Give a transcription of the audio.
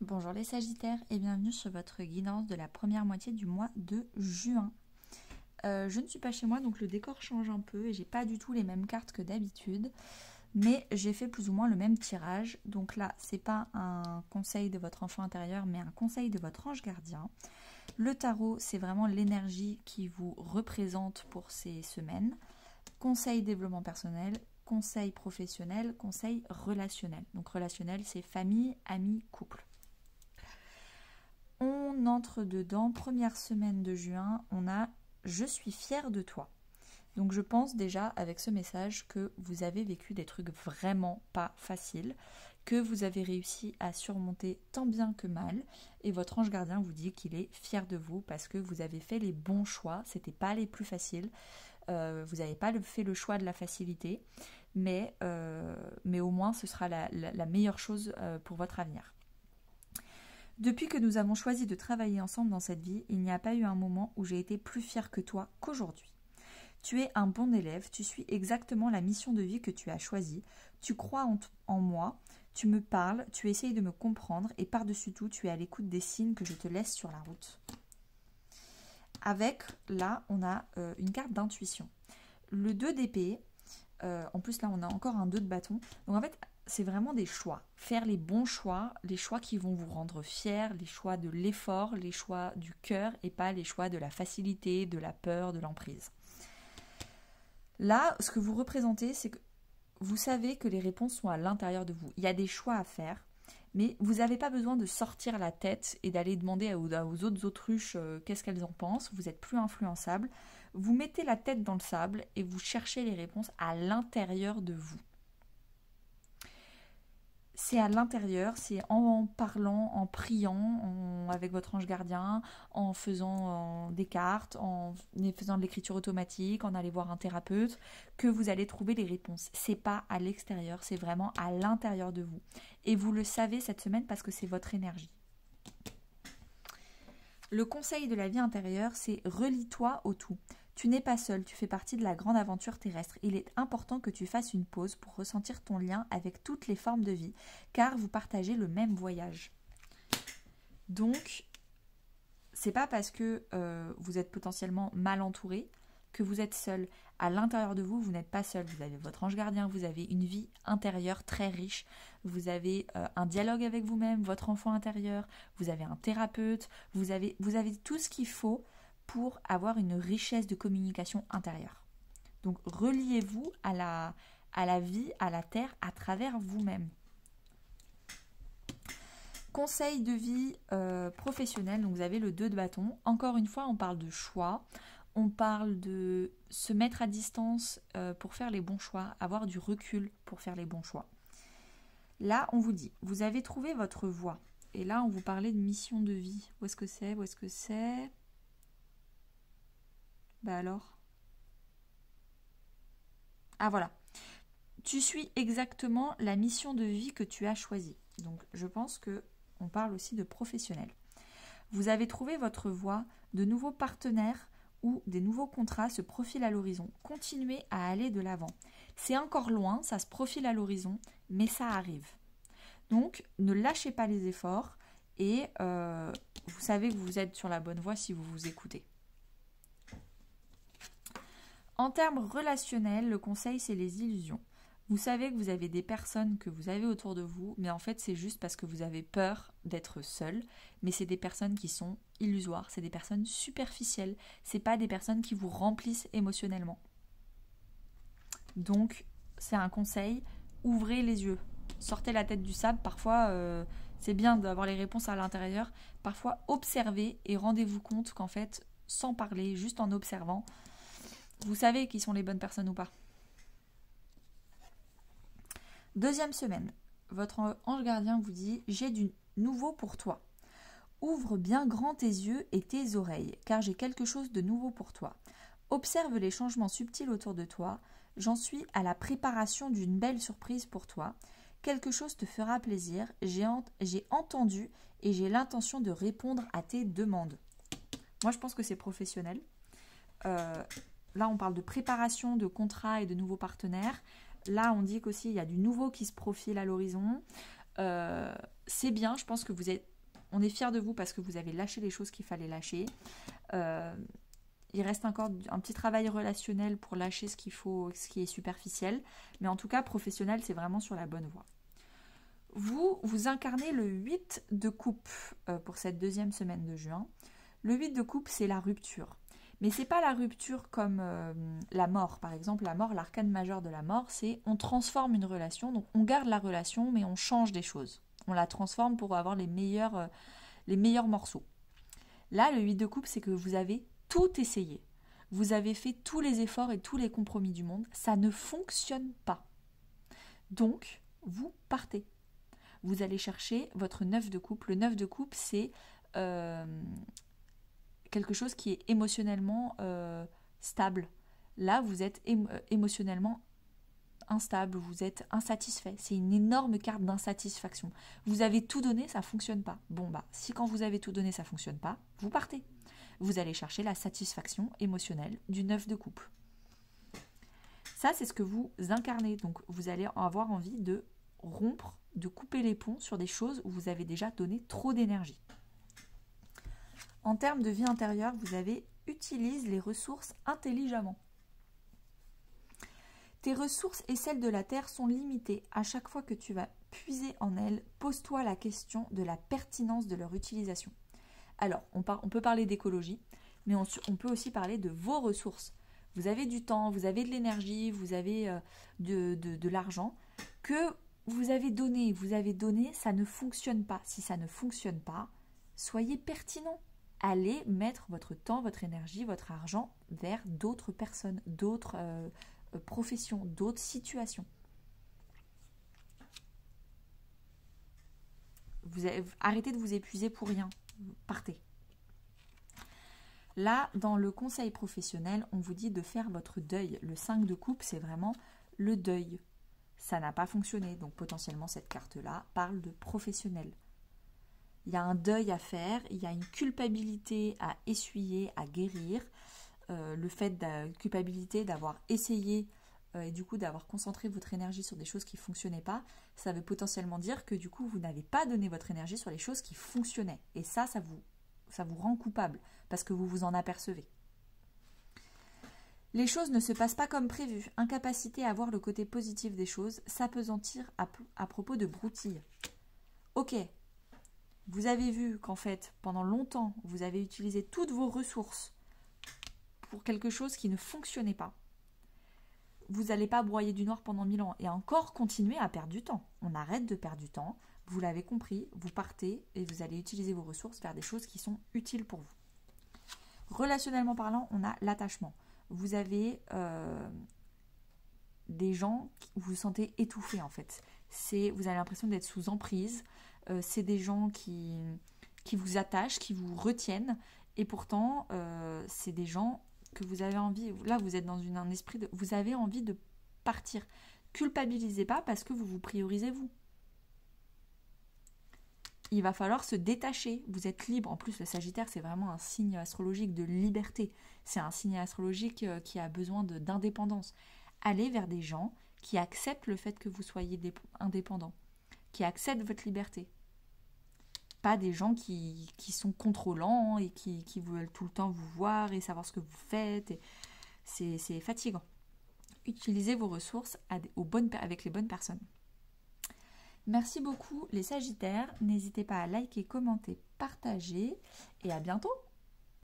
Bonjour les Sagittaires et bienvenue sur votre guidance de la première moitié du mois de juin. Je ne suis pas chez moi donc le décor change un peu et j'ai pas du tout les mêmes cartes que d'habitude, mais j'ai fait plus ou moins le même tirage. Donc là, c'est pas un conseil de votre enfant intérieur mais un conseil de votre ange gardien. Le tarot, c'est vraiment l'énergie qui vous représente pour ces semaines. Conseil développement personnel, conseil professionnel, conseil relationnel. Donc relationnel, c'est famille, amis, couple. On entre dedans, première semaine de juin, on a « Je suis fière de toi ». Donc je pense déjà avec ce message que vous avez vécu des trucs vraiment pas faciles, que vous avez réussi à surmonter tant bien que mal, et votre ange gardien vous dit qu'il est fier de vous parce que vous avez fait les bons choix, c'était pas les plus faciles, vous n'avez pas fait le choix de la facilité, mais au moins ce sera la meilleure chose pour votre avenir. Depuis que nous avons choisi de travailler ensemble dans cette vie, il n'y a pas eu un moment où j'ai été plus fière que toi qu'aujourd'hui. Tu es un bon élève, tu suis exactement la mission de vie que tu as choisie, tu crois en moi, tu me parles, tu essayes de me comprendre et par-dessus tout, tu es à l'écoute des signes que je te laisse sur la route. Avec, là, on a une carte d'intuition. Le 2 d'épée, en plus là on a encore un 2 de bâton, donc en fait c'est vraiment des choix, faire les bons choix, les choix qui vont vous rendre fiers, les choix de l'effort, les choix du cœur et pas les choix de la facilité, de la peur, de l'emprise. Là, ce que vous représentez, c'est que vous savez que les réponses sont à l'intérieur de vous. Il y a des choix à faire, mais vous n'avez pas besoin de sortir la tête et d'aller demander aux autres autruches qu'est-ce qu'elles en pensent. Vous n'êtes plus influençable. Vous mettez la tête dans le sable et vous cherchez les réponses à l'intérieur de vous. C'est à l'intérieur, c'est en parlant, en priant avec votre ange gardien, en faisant des cartes, en faisant de l'écriture automatique, en allant voir un thérapeute, que vous allez trouver les réponses. C'est pas à l'extérieur, c'est vraiment à l'intérieur de vous. Et vous le savez cette semaine parce que c'est votre énergie. Le conseil de la vie intérieure, c'est relie-toi au tout. Tu n'es pas seul, tu fais partie de la grande aventure terrestre. Il est important que tu fasses une pause pour ressentir ton lien avec toutes les formes de vie, car vous partagez le même voyage. Donc, c'est pas parce que vous êtes potentiellement mal entouré que vous êtes seul. À l'intérieur de vous, vous n'êtes pas seul. Vous avez votre ange gardien, vous avez une vie intérieure très riche, vous avez un dialogue avec vous-même, votre enfant intérieur, vous avez un thérapeute, vous avez tout ce qu'il faut pour avoir une richesse de communication intérieure. Donc reliez-vous à la vie, à la terre, à travers vous-même. Conseil de vie professionnel, donc vous avez le 2 de bâton. Encore une fois, on parle de choix, on parle de se mettre à distance pour faire les bons choix, avoir du recul pour faire les bons choix. Là, on vous dit, vous avez trouvé votre voie. Et là, on vous parlait de mission de vie. Où est-ce que c'est? Où est-ce que c'est? Bah alors. Ah voilà. Tu suis exactement la mission de vie que tu as choisie. Donc je pense que on parle aussi de professionnel. Vous avez trouvé votre voie, de nouveaux partenaires ou des nouveaux contrats se profilent à l'horizon. Continuez à aller de l'avant. C'est encore loin, ça se profile à l'horizon, mais ça arrive. Donc ne lâchez pas les efforts et vous savez que vous êtes sur la bonne voie si vous vous écoutez. En termes relationnels, le conseil, c'est les illusions. Vous savez que vous avez des personnes que vous avez autour de vous, mais en fait, c'est juste parce que vous avez peur d'être seul. Mais c'est des personnes qui sont illusoires, c'est des personnes superficielles. C'est pas des personnes qui vous remplissent émotionnellement. Donc, c'est un conseil, ouvrez les yeux. Sortez la tête du sable. Parfois, c'est bien d'avoir les réponses à l'intérieur. Parfois, observez et rendez-vous compte qu'en fait, sans parler, juste en observant, vous savez qui sont les bonnes personnes ou pas. Deuxième semaine, votre ange gardien vous dit « J'ai du nouveau pour toi. Ouvre bien grand tes yeux et tes oreilles, car j'ai quelque chose de nouveau pour toi. Observe les changements subtils autour de toi. J'en suis à la préparation d'une belle surprise pour toi. Quelque chose te fera plaisir. J'ai entendu et j'ai l'intention de répondre à tes demandes. » Moi, je pense que c'est professionnel. Là, on parle de préparation de contrats et de nouveaux partenaires. Là, on dit qu'aussi, il y a du nouveau qui se profile à l'horizon. c'est bien, je pense que on est fiers de vous parce que vous avez lâché les choses qu'il fallait lâcher. Il reste encore un petit travail relationnel pour lâcher ce qui est superficiel. Mais en tout cas, professionnel, c'est vraiment sur la bonne voie. Vous incarnez le 8 de coupe pour cette deuxième semaine de juin. Le 8 de coupe, c'est la rupture. Mais c'est pas la rupture comme la mort. Par exemple, la mort, l'arcane majeur de la mort, c'est on transforme une relation. Donc on garde la relation, mais on change des choses. On la transforme pour avoir les meilleurs morceaux. Là, le 8 de coupe, c'est que vous avez tout essayé. Vous avez fait tous les efforts et tous les compromis du monde. Ça ne fonctionne pas. Donc, vous partez. Vous allez chercher votre 9 de coupe. Le 9 de coupe, c'est quelque chose qui est émotionnellement stable. Là, vous êtes émotionnellement instable, vous êtes insatisfait. C'est une énorme carte d'insatisfaction. Vous avez tout donné, ça ne fonctionne pas. Bon, si quand vous avez tout donné, ça ne fonctionne pas, vous partez. Vous allez chercher la satisfaction émotionnelle du 9 de coupe. Ça, c'est ce que vous incarnez. Donc, vous allez avoir envie de rompre, de couper les ponts sur des choses où vous avez déjà donné trop d'énergie. En termes de vie intérieure, vous avez utilise les ressources intelligemment. Tes ressources et celles de la Terre sont limitées. À chaque fois que tu vas puiser en elles, pose-toi la question de la pertinence de leur utilisation. Alors, on peut parler d'écologie, mais on peut aussi parler de vos ressources. Vous avez du temps, vous avez de l'énergie, vous avez de l'argent que vous avez donné, ça ne fonctionne pas. Si ça ne fonctionne pas, soyez pertinent. Allez mettre votre temps, votre énergie, votre argent vers d'autres personnes, d'autres professions, d'autres situations. Arrêtez de vous épuiser pour rien. Partez. Là, dans le conseil professionnel, on vous dit de faire votre deuil. Le 5 de coupe, c'est vraiment le deuil. Ça n'a pas fonctionné, donc potentiellement cette carte-là parle de professionnel. Il y a un deuil à faire, il y a une culpabilité à essuyer, à guérir. Le fait de la culpabilité d'avoir essayé et du coup d'avoir concentré votre énergie sur des choses qui ne fonctionnaient pas, ça veut potentiellement dire que du coup vous n'avez pas donné votre énergie sur les choses qui fonctionnaient. Et ça vous rend coupable parce que vous vous en apercevez. Les choses ne se passent pas comme prévu. Incapacité à voir le côté positif des choses, s'apesantir à propos de broutilles. Ok, vous avez vu qu'en fait, pendant longtemps, vous avez utilisé toutes vos ressources pour quelque chose qui ne fonctionnait pas. Vous n'allez pas broyer du noir pendant 1000 ans et encore continuer à perdre du temps. On arrête de perdre du temps, vous l'avez compris, vous partez et vous allez utiliser vos ressources vers des choses qui sont utiles pour vous. Relationnellement parlant, on a l'attachement. Vous avez des gens où vous vous sentez étouffé en fait. Vous avez l'impression d'être sous emprise. C'est des gens qui vous attachent, qui vous retiennent. Et pourtant, c'est des gens que vous avez envie... Là, vous êtes dans un esprit de... Vous avez envie de partir. Culpabilisez pas parce que vous vous priorisez vous. Il va falloir se détacher. Vous êtes libre. En plus, le Sagittaire, c'est vraiment un signe astrologique de liberté. C'est un signe astrologique qui a besoin d'indépendance. Allez vers des gens qui acceptent le fait que vous soyez indépendant, qui acceptent votre liberté. Pas des gens qui sont contrôlants et qui veulent tout le temps vous voir et savoir ce que vous faites. C'est fatigant. Utilisez vos ressources avec les bonnes personnes. Merci beaucoup les Sagittaires. N'hésitez pas à liker, commenter, partager et à bientôt.